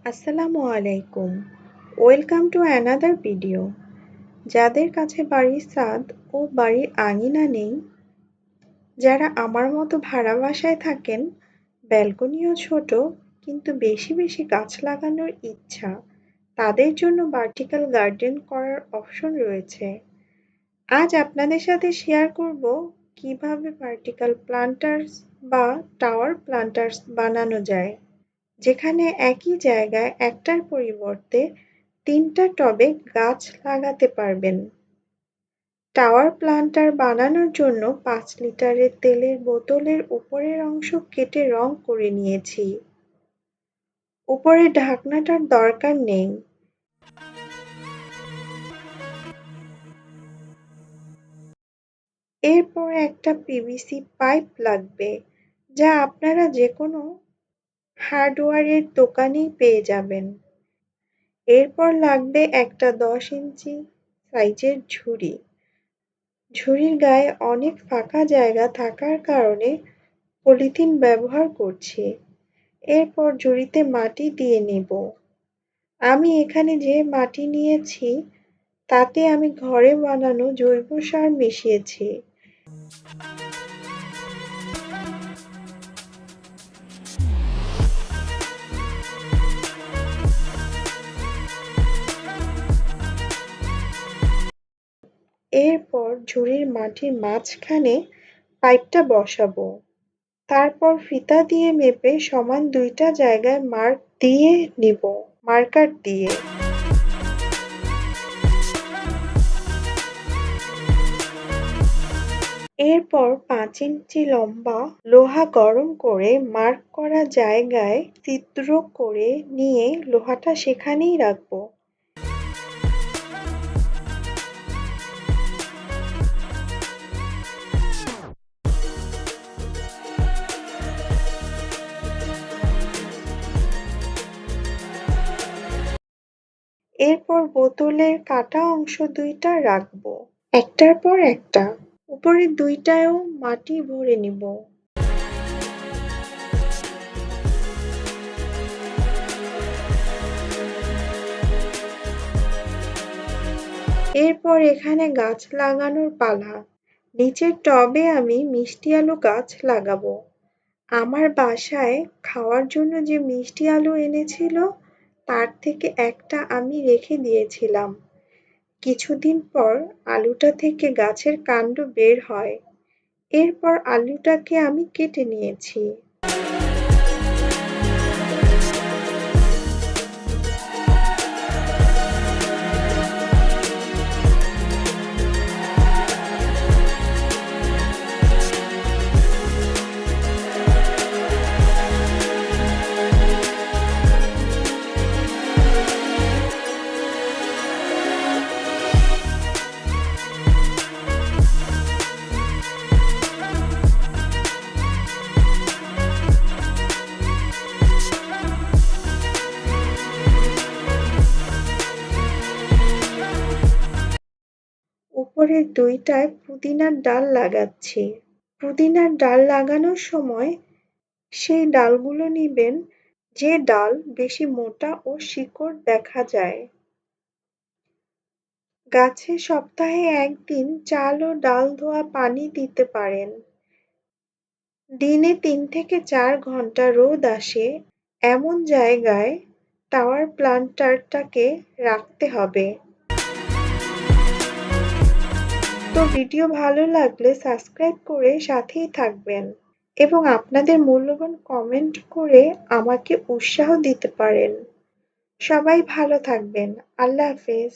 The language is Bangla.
আসসালামু আলাইকুম। Welcome to another video. যাদের কাছে বাড়ির ছাদ ও বাড়ির আঙিনা নেই, যারা আমার মতো ভাড়া বাসায় থাকেন, ব্যালকনিও ছোট কিন্তু বেশি বেশি গাছ লাগানোর ইচ্ছা, তাদের জন্য ভার্টিক্যাল গার্ডেন করার অপশন রয়েছে। আজ আপনাদের সাথে শেয়ার করব কিভাবে ভার্টিক্যাল প্ল্যান্টার্স বা টাওয়ার প্ল্যান্টার্স বানানো যায়, যেখানে একই জায়গায় একটার পরিবর্তে ৩টা টবে গাছ লাগাতে পারবেন। টাওয়ার প্ল্যান্টার বানানোর জন্য ৫ লিটারের তেলের বোতলের উপরের অংশ কেটে রং করে নিয়েছি। উপরের ঢাকনাটার দরকার নেই। এরপর একটা পিভিসি পাইপ লাগবে, যা আপনারা যেকোনো হার্ডওয়্যারের দোকানেই পেয়ে যাবেন। এরপর লাগবে একটা ১০ ইঞ্চি সাইজের ঝুড়ি। ঝুড়ির গায়ে অনেক ফাঁকা জায়গা থাকার কারণে পলিথিন ব্যবহার করছি। এরপর ঝুড়িতে মাটি দিয়ে নেব। আমি এখানে যে মাটি নিয়েছি তাতে আমি ঘরে বানানো জৈব সার মিশিয়েছি। এরপর ঝুড়ির মাটির মাঝখানে পাইপটা বসাবো। তারপর ফিতা দিয়ে মেপে সমান ২টা জায়গায় মার্ক দিয়ে নিব, মার্কার দিয়ে। এরপর ৫ ইঞ্চি লম্বা লোহা গরম করে মার্ক করা জায়গায় ছিদ্র করে নিয়ে লোহাটা সেখানেই রাখবো। এরপর বোতলের কাটা অংশ ২টা রাখবো, একটার পর একটা। উপরের ২টায়ও মাটি ভরে নিব। এরপর এখানে গাছ লাগানোর পালা। নিচের টবে আমি মিষ্টি আলু গাছ লাগাবো। আমার বাসায় খাওয়ার জন্য যে মিষ্টি আলু এনেছিল তার থেকে একটা আমি রেখে দিয়েছিলাম। কিছুদিন পর আলুটা থেকে গাছের কাণ্ড বের হয়। এরপর আলুটাকে আমি কেটে নিয়েছি। উপরের ২টায় পুদিনার ডাল লাগাচ্ছি। পুদিনার ডাল লাগানোর সময় সেই ডালগুলো নিবেন যে ডাল বেশি মোটা ও শিকড় দেখা যায়। গাছে সপ্তাহে ১ দিন চাল ও ডাল ধোয়া পানি দিতে পারেন। দিনে ৩ থেকে ৪ ঘন্টা রোদ আসে এমন জায়গায় টাওয়ার প্ল্যান্টারটাকে রাখতে হবে। তো ভিডিও ভালো লাগলে সাবস্ক্রাইব করে সাথেই থাকবেন এবং আপনাদের মূল্যবান কমেন্ট করে আমাকে উৎসাহ দিতে পারেন। সবাই ভালো থাকবেন। আল্লাহ হাফেজ।